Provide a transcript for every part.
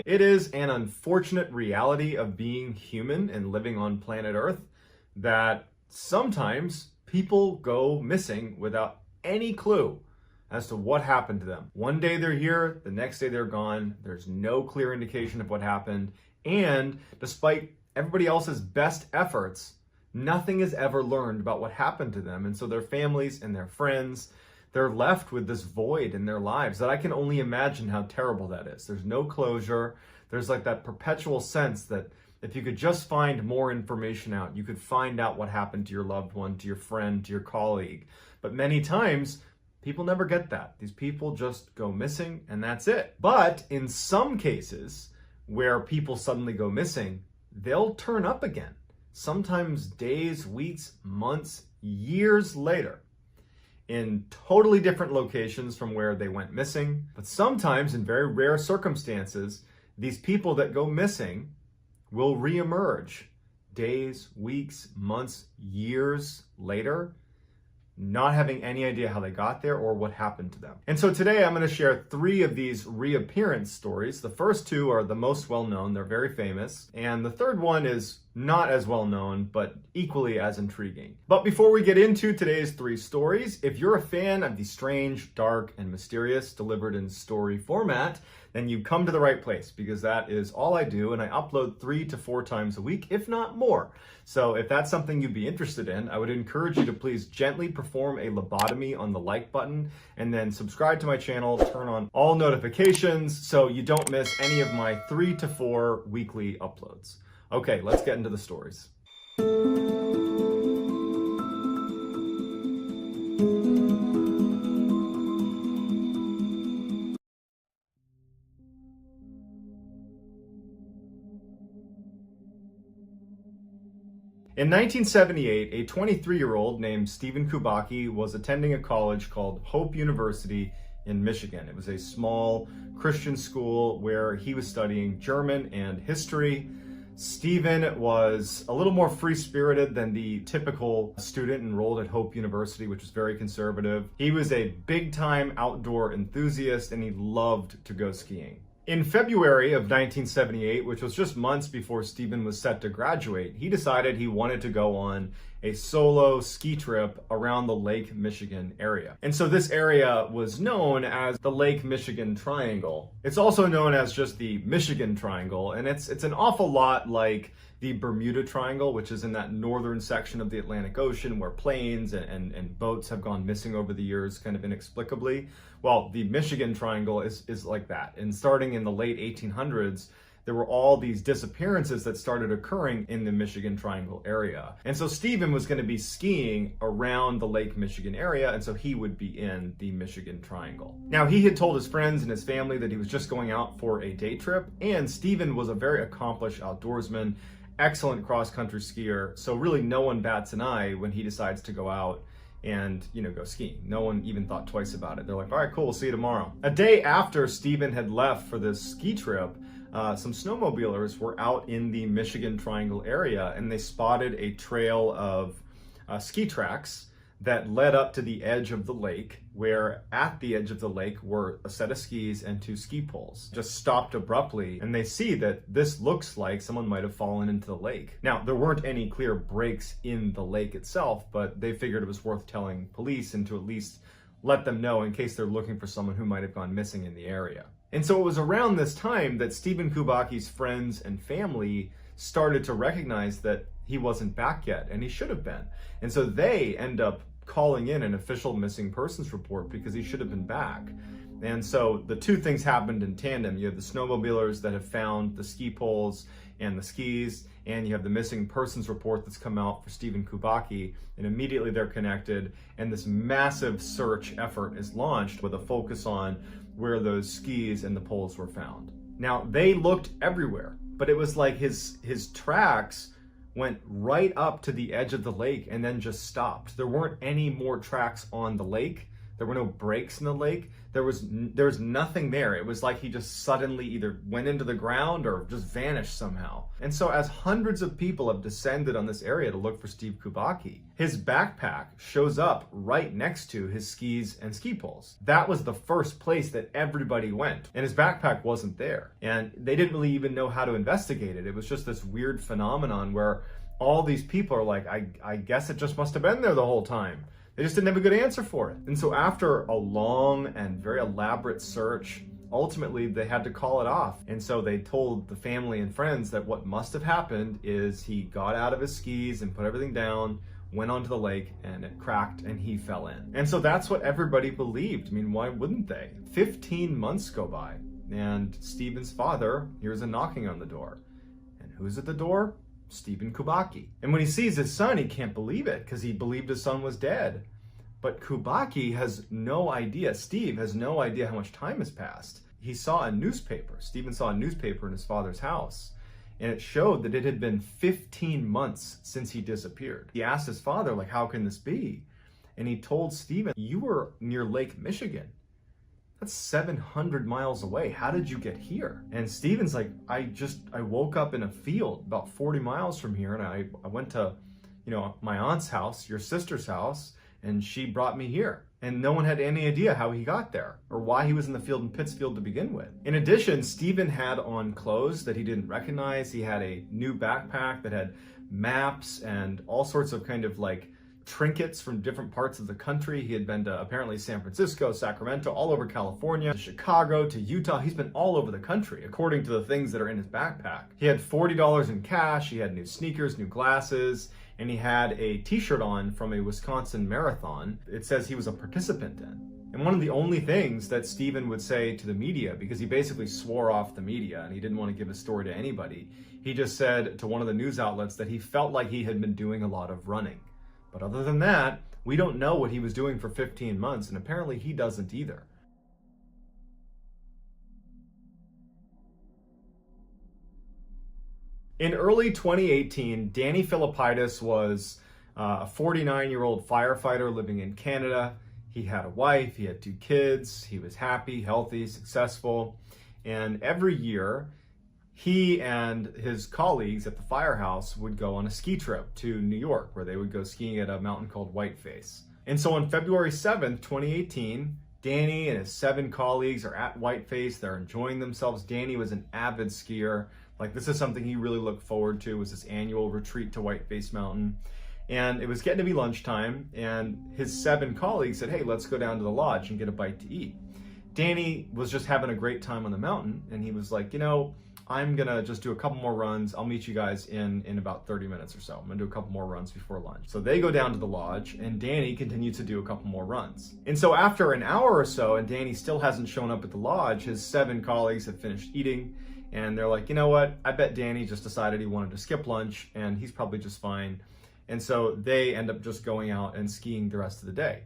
It is an unfortunate reality of being human and living on planet Earth that sometimes people go missing without any clue as to what happened to them. One day they're here, the next day they're gone. There's no clear indication of what happened. And despite everybody else's best efforts, nothing is ever learned about what happened to them. And so their families and their friends, they're left with this void in their lives that I can only imagine how terrible that is. There's no closure. There's like that perpetual sense that if you could just find more information out, you could find out what happened to your loved one, to your friend, to your colleague. But many times, people never get that. These people just go missing and that's it. But in some cases where people suddenly go missing, they'll turn up again. Sometimes days, weeks, months, years later, in totally different locations from where they went missing. But sometimes, in very rare circumstances, these people that go missing will reemerge days, weeks, months, years later, not having any idea how they got there or what happened to them. And so today I'm going to share 3 of these reappearance stories. The first 2 are the most well-known. They're very famous. And the third one is not as well-known, but equally as intriguing. But before we get into today's 3 stories, if you're a fan of the strange, dark, and mysterious delivered in story format, then you've come to the right place, because that is all I do, and I upload 3 to 4 times a week, if not more. So if that's something you'd be interested in, I would encourage you to please gently perform a lobotomy on the like button, and then subscribe to my channel, turn on all notifications so you don't miss any of my 3 to 4 weekly uploads. Okay, let's get into the stories. In 1978, a 23-year-old named Stephen Kubacki was attending a college called Hope University in Michigan. It was a small Christian school where he was studying German and history. Stephen was a little more free-spirited than the typical student enrolled at Hope University, which was very conservative. He was a big-time outdoor enthusiast, and he loved to go skiing. In February of 1978, which was just months before Stephen was set to graduate, he decided he wanted to go on a solo ski trip around the Lake Michigan area. And so this area was known as the Lake Michigan Triangle. It's also known as just the Michigan Triangle, and it's an awful lot like the Bermuda Triangle, which is in that northern section of the Atlantic Ocean where planes and boats have gone missing over the years kind of inexplicably. Well, the Michigan Triangle is like that. And starting in the late 1800s, there were all these disappearances that started occurring in the Michigan Triangle area. And so Stephen was going to be skiing around the Lake Michigan area, and so he would be in the Michigan Triangle. Now, he had told his friends and his family that he was just going out for a day trip, and Stephen was a very accomplished outdoorsman, excellent cross-country skier, so really no one bats an eye when he decides to go out and, go skiing. No one even thought twice about it. They're like, all right, cool, we'll see you tomorrow. A day after Stephen had left for this ski trip, some snowmobilers were out in the Michigan Triangle area, and they spotted a trail of ski tracks that led up to the edge of the lake, where at the edge of the lake were a set of skis and 2 ski poles. Just stopped abruptly, and they see that this looks like someone might have fallen into the lake. Now, there weren't any clear breaks in the lake itself, but they figured it was worth telling police and to at least let them know in case they're looking for someone who might have gone missing in the area. And so it was around this time that Stephen Kubacki's friends and family started to recognize that he wasn't back yet, and he should have been. And so they end up calling in an official missing persons report because he should have been back. And so the 2 things happened in tandem. You have the snowmobilers that have found the ski poles and the skis, and you have the missing persons report that's come out for Stephen Kubacki, and immediately they're connected, and this massive search effort is launched with a focus on where those skis and the poles were found. Now, they looked everywhere, but it was like his tracks went right up to the edge of the lake and then just stopped. There weren't any more tracks on the lake. There There were no breaks in the lake. There was nothing there. It was like he just suddenly either went into the ground or just vanished somehow. And so as hundreds of people have descended on this area to look for Steve Kubacki, his backpack shows up right next to his skis and ski poles. That was the first place that everybody went, and his backpack wasn't there. And they didn't really even know how to investigate it. It was just this weird phenomenon where all these people are like, I guess it just must have been there the whole time. They just didn't have a good answer for it. And so after a long and very elaborate search, ultimately they had to call it off. And so they told the family and friends that what must have happened is he got out of his skis and put everything down, went onto the lake, and it cracked and he fell in. And so that's what everybody believed. I mean, why wouldn't they? 15 months go by and Stephen's father hears a knocking on the door. And who's at the door? Stephen Kubacki. And when he sees his son, he can't believe it because he believed his son was dead. But Kubacki has no idea, Steve has no idea how much time has passed. He saw a newspaper, Stephen saw a newspaper in his father's house, and it showed that it had been 15 months since he disappeared. He asked his father, like, how can this be? And he told Stephen, you were near Lake Michigan. That's 700 miles away. How did you get here? And Stephen's like, I woke up in a field about 40 miles from here, and I went to, my aunt's house, your sister's house, and she brought me here. And no one had any idea how he got there or why he was in the field in Pittsfield to begin with. In addition, Stephen had on clothes that he didn't recognize. He had a new backpack that had maps and all sorts of kind of like trinkets from different parts of the country. He had been to apparently San Francisco, Sacramento, all over California, to Chicago, to Utah. He's been all over the country, according to the things that are in his backpack. He had $40 in cash, he had new sneakers, new glasses, and he had a t-shirt on from a Wisconsin marathon. It says he was a participant in. And one of the only things that Stephen would say to the media, because he basically swore off the media and he didn't want to give his story to anybody, he just said to one of the news outlets that he felt like he had been doing a lot of running. But other than that, we don't know what he was doing for 15 months, and apparently he doesn't either. In early 2018, Danny Philippidis was a 49-year-old firefighter living in Canada. He had a wife, he had 2 kids, he was happy, healthy, successful, and every year, he and his colleagues at the firehouse would go on a ski trip to New York, where they would go skiing at a mountain called Whiteface. And so on February 7th, 2018, Danny and his 7 colleagues are at Whiteface. They're enjoying themselves. Danny was an avid skier. Like, this is something he really looked forward to, was this annual retreat to Whiteface Mountain. And it was getting to be lunchtime, and his 7 colleagues said, hey, let's go down to the lodge and get a bite to eat. Danny was just having a great time on the mountain, and he was like, I'm gonna just do a couple more runs. I'll meet you guys in about 30 minutes or so. I'm gonna do a couple more runs before lunch. So they go down to the lodge and Danny continues to do a couple more runs. And so after an hour or so, and Danny still hasn't shown up at the lodge, his 7 colleagues have finished eating and they're like, you know what? I bet Danny just decided he wanted to skip lunch and he's probably just fine. And so they end up just going out and skiing the rest of the day.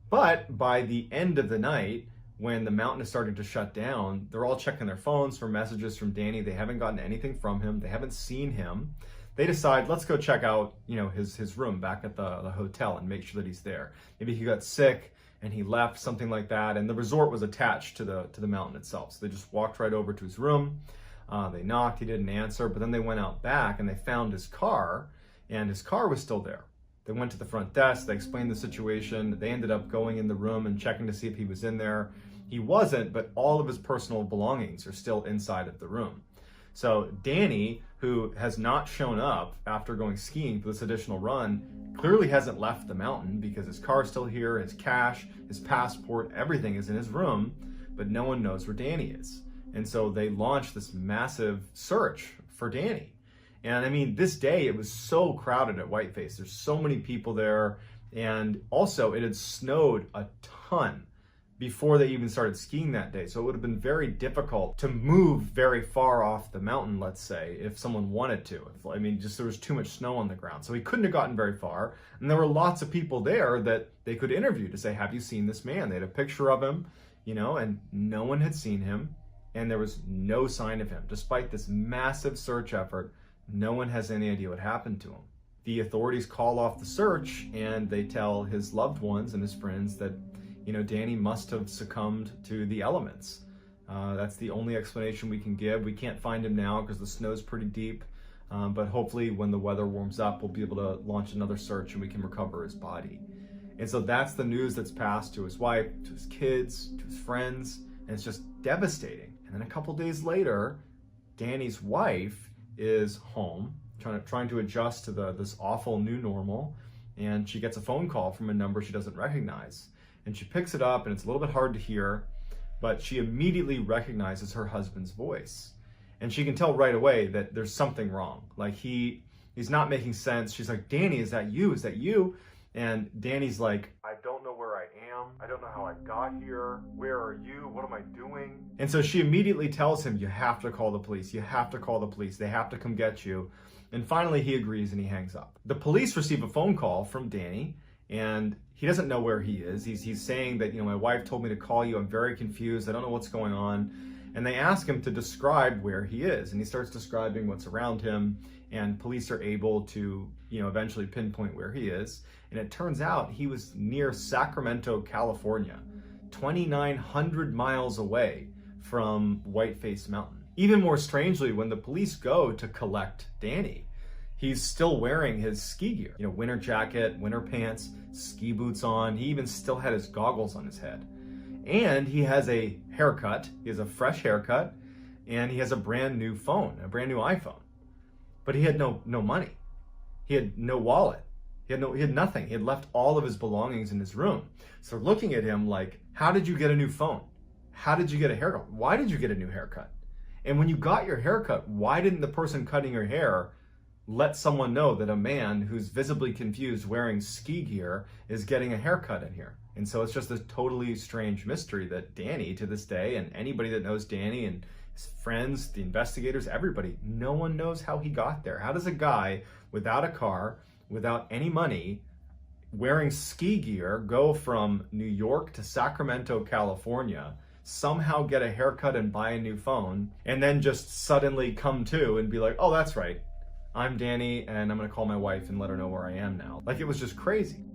But by the end of the night, when the mountain is starting to shut down, they're all checking their phones for messages from Danny. They haven't gotten anything from him. They haven't seen him. They decide, let's go check out, his room back at the hotel and make sure that he's there. Maybe he got sick and he left, something like that. And the resort was attached to the mountain itself. So they just walked right over to his room. They knocked, he didn't answer, but then they went out back and they found his car, and his car was still there. They went to the front desk, they explained the situation. They ended up going in the room and checking to see if he was in there. He wasn't, but all of his personal belongings are still inside of the room. So Danny, who has not shown up after going skiing for this additional run, clearly hasn't left the mountain because his car is still here, his cash, his passport, everything is in his room, but no one knows where Danny is. And so they launched this massive search for Danny. And I mean, this day it was so crowded at Whiteface. There's so many people there. And also it had snowed a ton before they even started skiing that day. So it would have been very difficult to move very far off the mountain, let's say, if someone wanted to. There was too much snow on the ground. So he couldn't have gotten very far. And there were lots of people there that they could interview to say, have you seen this man? They had a picture of him, and no one had seen him. And there was no sign of him. Despite this massive search effort, no one has any idea what happened to him. The authorities call off the search and they tell his loved ones and his friends that Danny must have succumbed to the elements. That's the only explanation we can give. We can't find him now because the snow's pretty deep, but hopefully when the weather warms up, we'll be able to launch another search and we can recover his body. And so that's the news that's passed to his wife, to his kids, to his friends, and it's just devastating. And then a couple days later, Danny's wife is home, trying to adjust to this awful new normal, and she gets a phone call from a number she doesn't recognize. And she picks it up, and it's a little bit hard to hear, but she immediately recognizes her husband's voice. And she can tell right away that there's something wrong. Like he's not making sense. She's like, Danny, is that you? Is that you? And Danny's like, I don't know where I am. I don't know how I got here. Where are you? What am I doing? And so she immediately tells him, you have to call the police. You have to call the police. They have to come get you. And finally he agrees and he hangs up. The police receive a phone call from Danny, and he doesn't know where he is. He's saying that, my wife told me to call you. I'm very confused. I don't know what's going on. And they ask him to describe where he is. And he starts describing what's around him. And police are able to, eventually pinpoint where he is. And it turns out he was near Sacramento, California, 2,900 miles away from Whiteface Mountain. Even more strangely, when the police go to collect Danny, he's still wearing his ski gear. Winter jacket, winter pants, ski boots on. He even still had his goggles on his head. And he has a haircut. He has a fresh haircut. And he has a brand new phone, a brand new iPhone. But he had no money. He had no wallet. He had nothing. He had left all of his belongings in his room. So looking at him like, how did you get a new phone? How did you get a haircut? Why did you get a new haircut? And when you got your haircut, why didn't the person cutting your hair let someone know that a man who's visibly confused wearing ski gear is getting a haircut in here? And so it's just a totally strange mystery that Danny, to this day, and anybody that knows Danny and his friends, the investigators, everybody, no one knows how he got there. How does a guy without a car, without any money, wearing ski gear, go from New York to Sacramento, California, somehow get a haircut and buy a new phone, and then just suddenly come to and be like, oh, that's right, I'm Danny, and I'm gonna call my wife and let her know where I am now. Like, it was just crazy.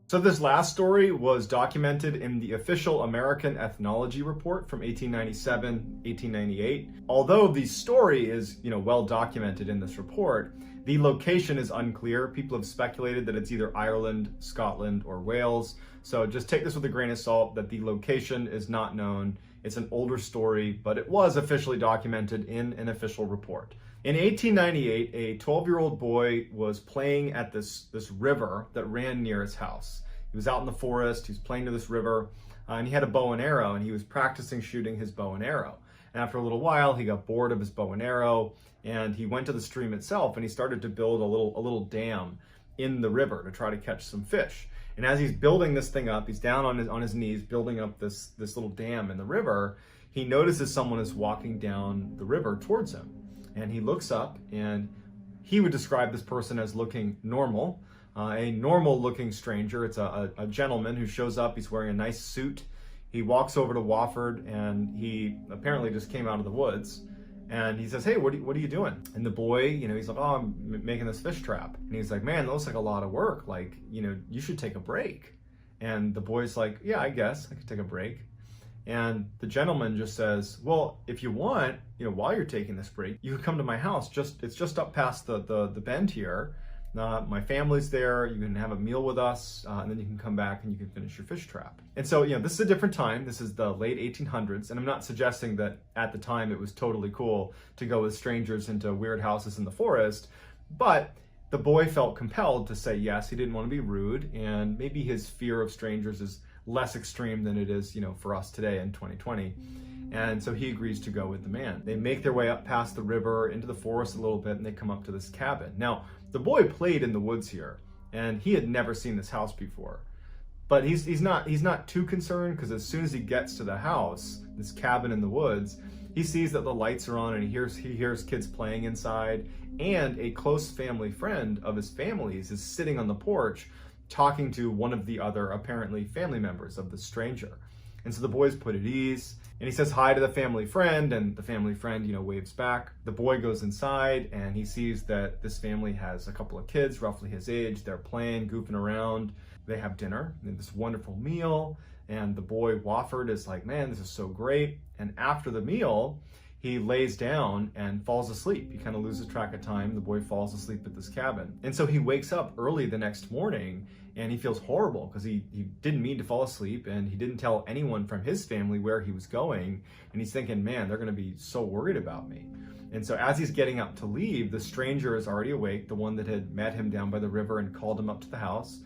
So this last story was documented in the official American Ethnology Report from 1897, 1898. Although the story is, well documented in this report, the location is unclear. People have speculated that it's either Ireland, Scotland, or Wales. So just take this with a grain of salt that the location is not known. It's an older story, but it was officially documented in an official report. In 1898, a 12-year-old boy was playing at this river that ran near his house. He was out in the forest, he was playing to this river, and he had a bow and arrow, and he was practicing shooting his bow and arrow. And after a little while, he got bored of his bow and arrow, and he went to the stream itself, and he started to build a little dam in the river to try to catch some fish. And as he's building this thing up, he's down on his knees building up this little dam in the river, he notices someone is walking down the river towards him. And he looks up, and he would describe this person as looking normal, a normal-looking stranger. It's a gentleman who shows up. He's wearing a nice suit. He walks over to Wofford, and he apparently just came out of the woods. And he says, hey, what are you doing? And the boy, he's like, oh, I'm making this fish trap. And he's like, man, that looks like a lot of work. Like, you should take a break. And the boy's like, yeah, I guess I could take a break. And the gentleman just says, well, if you want, while you're taking this break, you can come to my house. It's just up past the bend here. My family's there. You can have a meal with us, and then you can come back and you can finish your fish trap. And so, this is a different time. This is the late 1800s, and I'm not suggesting that at the time it was totally cool to go with strangers into weird houses in the forest, but the boy felt compelled to say yes. He didn't want to be rude, and maybe his fear of strangers is less extreme than it is, for us today in 2020. And so he agrees to go with the man. They make their way up past the river into the forest a little bit, and they come up to this cabin. Now, the boy played in the woods here, and he had never seen this house before. But he's not too concerned, because as soon as he gets to the house, this cabin in the woods, he sees that the lights are on, and he hears kids playing inside, and a close family friend of his family's is sitting on the porch talking to one of the other apparently family members of the stranger. And so the boy's put at ease, and he says hi to the family friend, and the family friend, waves back. The boy goes inside, and he sees that this family has a couple of kids, roughly his age. They're playing, goofing around. They have dinner, and this wonderful meal, and the boy, Wofford, is like, man, this is so great. And after the meal, he lays down and falls asleep. He kind of loses track of time. The boy falls asleep at this cabin. And so he wakes up early the next morning, and he feels horrible because he didn't mean to fall asleep, and he didn't tell anyone from his family where he was going. And he's thinking, man, they're gonna be so worried about me. And so as he's getting up to leave, the stranger is already awake, the one that had met him down by the river and called him up to the house.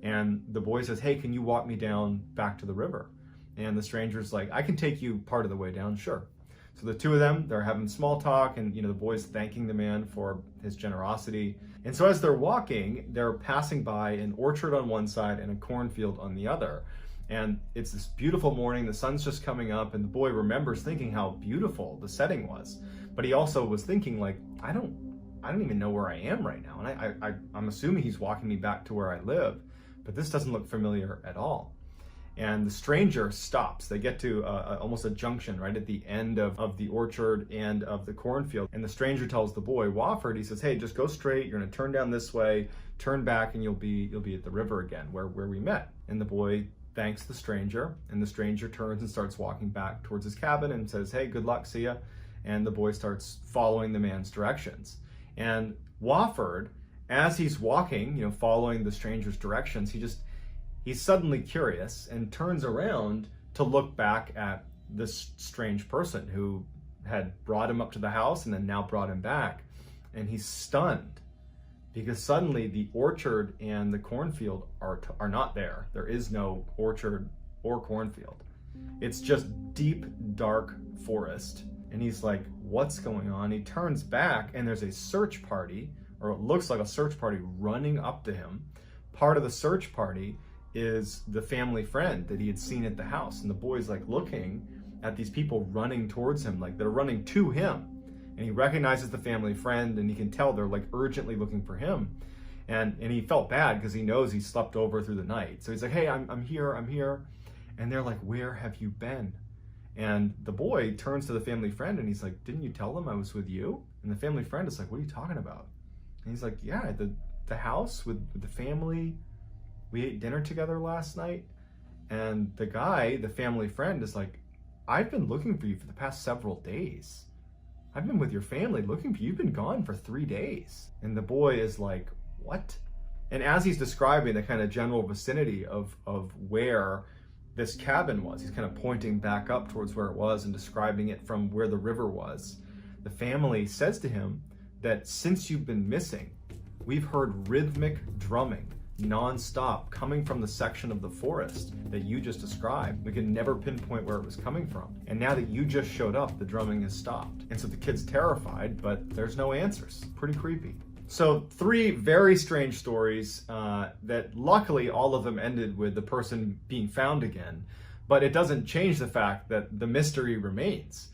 And the boy says, hey, can you walk me down back to the river? And the stranger's like, I can take you part of the way down, sure. So the two of them, they're having small talk, and the boy's thanking the man for his generosity. And so as they're walking, they're passing by an orchard on one side and a cornfield on the other. And it's this beautiful morning, the sun's just coming up, and the boy remembers thinking how beautiful the setting was. But he also was thinking, like, I don't even know where I am right now. And I'm assuming he's walking me back to where I live, but this doesn't look familiar at all. And the stranger stops. They get to almost a junction right at the end of the orchard and of the cornfield. And the stranger tells the boy, Wofford, he says, hey, just go straight. You're gonna turn down this way, turn back, and you'll be at the river again, where we met. And the boy thanks the stranger, and the stranger turns and starts walking back towards his cabin and says, hey, good luck, see ya. And the boy starts following the man's directions. And Wofford, as he's walking, following the stranger's directions, he's suddenly curious and turns around to look back at this strange person who had brought him up to the house and then now brought him back. And he's stunned because suddenly the orchard and the cornfield are not there. There is no orchard or cornfield. It's just deep, dark forest. And he's like, what's going on? He turns back, and there's a search party, or it looks like a search party, running up to him. Part of the search party is the family friend that he had seen at the house. And the boy's like looking at these people running towards him, like they're running to him. And he recognizes the family friend, and he can tell they're like urgently looking for him. And he felt bad because he knows he slept over through the night. So he's like, hey, I'm here. And they're like, where have you been? And the boy turns to the family friend, and he's like, didn't you tell them I was with you? And the family friend is like, what are you talking about? And he's like, yeah, the house with the family. We ate dinner together last night. And the guy, the family friend, is like, I've been looking for you for the past several days. I've been with your family looking for you. You've been gone for 3 days. And the boy is like, what? And as he's describing the kind of general vicinity of where this cabin was, he's kind of pointing back up towards where it was and describing it from where the river was. The family says to him that since you've been missing, we've heard rhythmic drumming non-stop coming from the section of the forest that you just described. We could never pinpoint where it was coming from. And now that you just showed up, the drumming has stopped. And so the kid's terrified, but there's no answers. Pretty creepy. So 3 very strange stories that luckily all of them ended with the person being found again, but it doesn't change the fact that the mystery remains.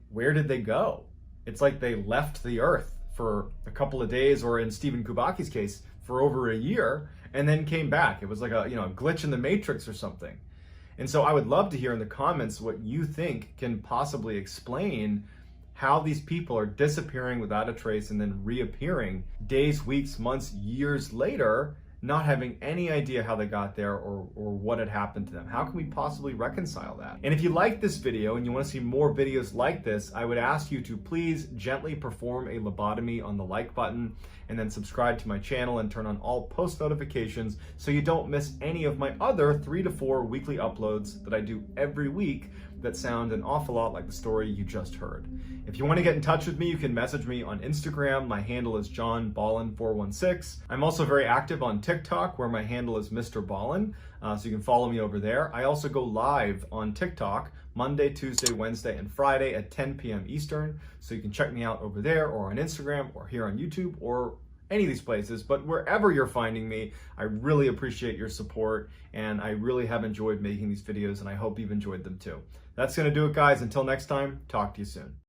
Where did they go? It's like they left the earth for a couple of days, or in Stephen Kubaki's case, for over a year, and then came back. It was like a glitch in the matrix or something. And so I would love to hear in the comments what you think can possibly explain how these people are disappearing without a trace and then reappearing days, weeks, months, years later, not having any idea how they got there or what had happened to them. How can we possibly reconcile that? And if you like this video and you want to see more videos like this, I would ask you to please gently perform a lobotomy on the like button, and then subscribe to my channel and turn on all post notifications so you don't miss any of my other 3 to 4 weekly uploads that I do every week that sound an awful lot like the story you just heard. If you want to get in touch with me, you can message me on Instagram. My handle is johnballin416. I'm also very active on TikTok, where my handle is Mr. Ballin, so you can follow me over there. I also go live on TikTok Monday, Tuesday, Wednesday, and Friday at 10 p.m. Eastern, so you can check me out over there or on Instagram or here on YouTube or any of these places. But wherever you're finding me, I really appreciate your support, and I really have enjoyed making these videos, and I hope you've enjoyed them too. That's going to do it, guys. Until next time, talk to you soon.